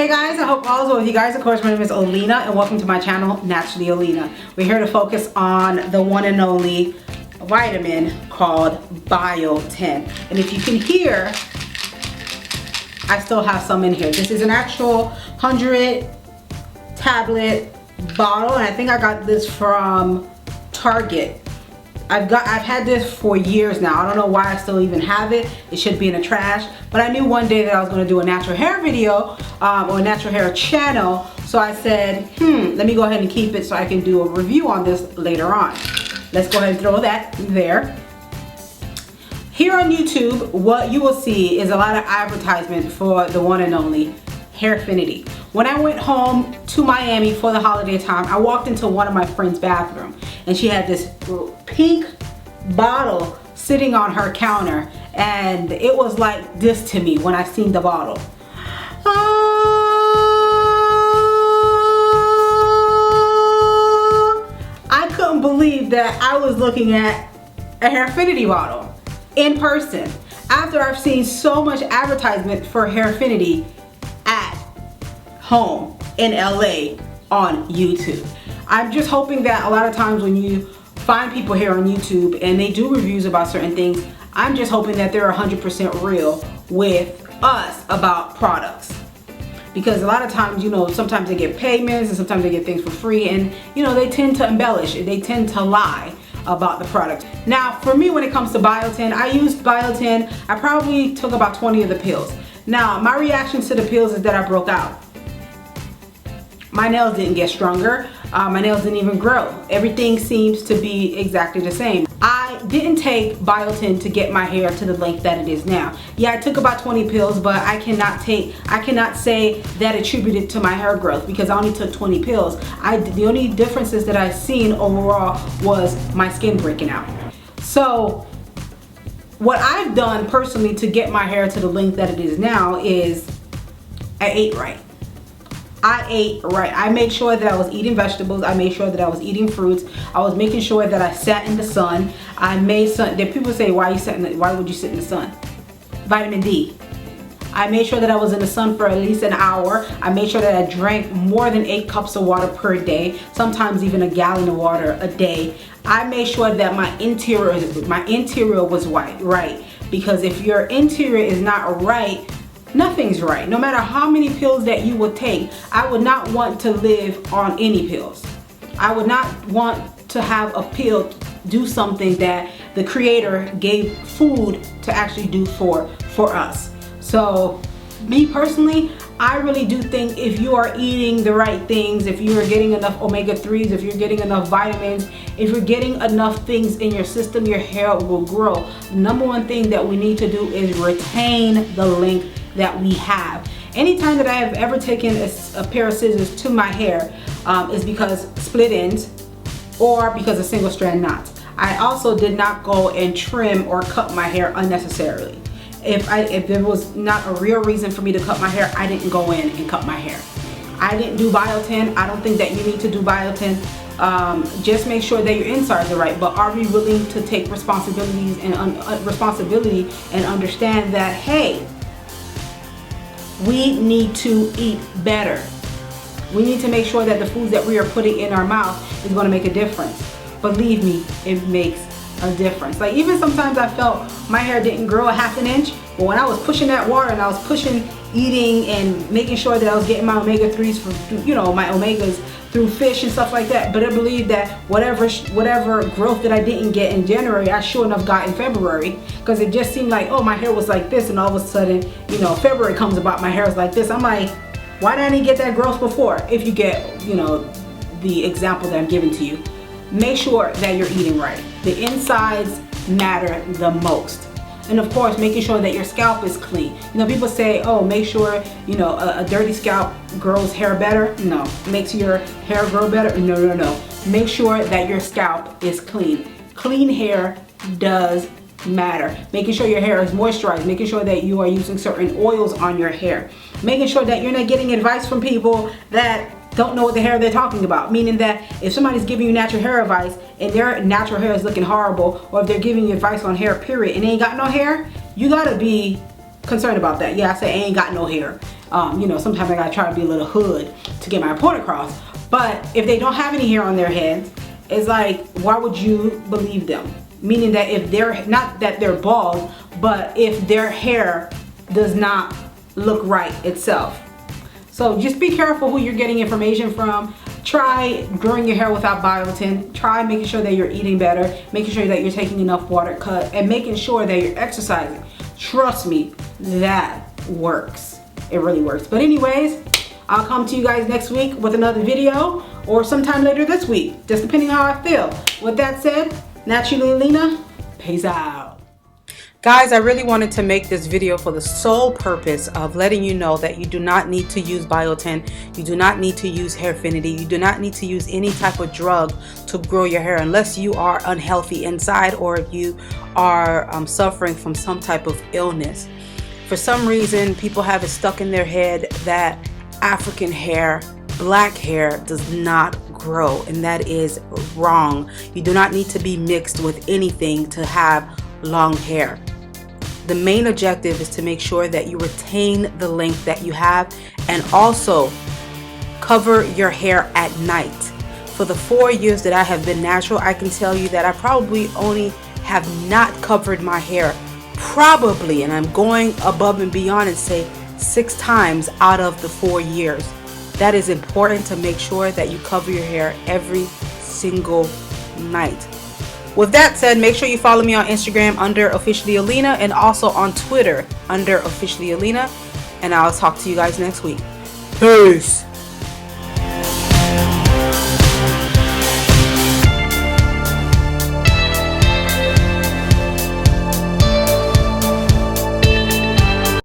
Hey guys, I hope all is well with you guys. Of course, my name is Olina and welcome to my channel, Naturallyolina. We're here to focus on the one and only vitamin called Biotin. And if you can hear, I still have some in here. This is an actual 100 tablet bottle, and I think I got this from Target. I've had this for years now. I don't know why I still even have it. It should be in the trash. But I knew one day that I was going to do a natural hair video or a natural hair channel. So I said, let me go ahead and keep it so I can do a review on this later on. Let's go ahead and throw that there. Here on YouTube, what you will see is a lot of advertisement for the one and only Hairfinity. When I went home to Miami for the holiday time, I walked into one of my friend's bathroom and she had this pink bottle sitting on her counter, and it was like this to me when I seen the bottle. I couldn't believe that I was looking at a Hairfinity bottle in person after I've seen so much advertisement for Hairfinity at home in LA on YouTube. I'm just hoping that a lot of times when you find people here on YouTube and they do reviews about certain things, I'm just hoping that they're 100% real with us about products. Because a lot of times, you know, sometimes they get payments and sometimes they get things for free, and you know, they tend to embellish, they tend to lie about the product. Now for me, when it comes to Biotin, I used Biotin. I probably took about 20 of the pills. Now my reaction to the pills is that I broke out. My nails didn't get stronger. My nails didn't even grow. Everything seems to be exactly the same. I didn't take Biotin to get my hair to the length that it is now. Yeah, I took about 20 pills, but I cannot say that attributed to my hair growth because I only took 20 pills. The only differences that I seen overall was my skin breaking out. So what I've done personally to get my hair to the length that it is now is I ate right. I ate right. I made sure that I was eating vegetables. I made sure that I was eating fruits. I was making sure that I sat in the sun. I made sun. There people say, why would you sit in the sun? Vitamin D. I made sure that I was in the sun for at least an hour. I made sure that I drank more than 8 cups of water per day, sometimes even a gallon of water a day. I made sure that my interior was right, because if your interior is not right, nothing's right. No matter how many pills that you would take, I would not want to live on any pills. I would not want to have a pill do something that the creator gave food to actually do for us. So me personally, I really do think if you are eating the right things, if you are getting enough omega-3s, if you're getting enough vitamins, if you're getting enough things in your system, your hair will grow. The number one thing that we need to do is retain the length that we have. Anytime that I have ever taken a pair of scissors to my hair is because split ends or because of single strand knots. I also did not go and trim or cut my hair unnecessarily. If there was not a real reason for me to cut my hair, I didn't go in and cut my hair. I didn't do Biotin. I don't think that you need to do Biotin. Just make sure that your insides are right, but are we willing to take responsibilities and responsibility and understand that, hey, we need to eat better. We need to make sure that the foods that we are putting in our mouth is going to make a difference. Believe me, it makes a difference. Like even sometimes I felt my hair didn't grow a ½ inch, but when I was pushing that water and I was pushing eating and making sure that I was getting my omega-3s from, you know, my omegas through fish and stuff like that, but I believe that whatever growth that I didn't get in January, I sure enough got in February, because it just seemed like, oh, my hair was like this, and all of a sudden, you know, February comes about, my hair is like this. I'm like, why didn't I get that growth before? If you get, you know, the example that I'm giving to you, make sure that you're eating right. The insides matter the most. And of course, making sure that your scalp is clean. You know, people say, oh, make sure, you know, a dirty scalp grows hair better. No. Makes your hair grow better? No. Make sure that your scalp is clean. Clean hair does matter. Making sure your hair is moisturized. Making sure that you are using certain oils on your hair. Making sure that you're not getting advice from people that don't know what the hair they're talking about. Meaning that if somebody's giving you natural hair advice and their natural hair is looking horrible, or if they're giving you advice on hair period and they ain't got no hair, you gotta be concerned about that. Yeah, I say I ain't got no hair. You know, sometimes I gotta try to be a little hood to get my point across. But if they don't have any hair on their heads, it's like, why would you believe them? Meaning that if they're, not that they're bald, but if their hair does not look right itself. So just be careful who you're getting information from. Try growing your hair without biotin. Try making sure that you're eating better, making sure that you're taking enough water cut, and making sure that you're exercising. Trust me, that works. It really works. But anyways, I'll come to you guys next week with another video, or sometime later this week, just depending on how I feel. With that said, Naturallyolina, peace out. Guys, I really wanted to make this video for the sole purpose of letting you know that you do not need to use biotin, you do not need to use Hairfinity, you do not need to use any type of drug to grow your hair unless you are unhealthy inside or if you are suffering from some type of illness. For some reason, people have it stuck in their head that African hair, black hair does not grow, and that is wrong. You do not need to be mixed with anything to have long hair. The main objective is to make sure that you retain the length that you have and also cover your hair at night. For the 4 years that I have been natural, I can tell you that I probably only have not covered my hair probably, and I'm going above and beyond and say 6 times out of the 4 years. That is important to make sure that you cover your hair every single night. With that said, make sure you follow me on Instagram under Officiallyolina and also on Twitter under Officiallyolina, and I'll talk to you guys next week. Peace.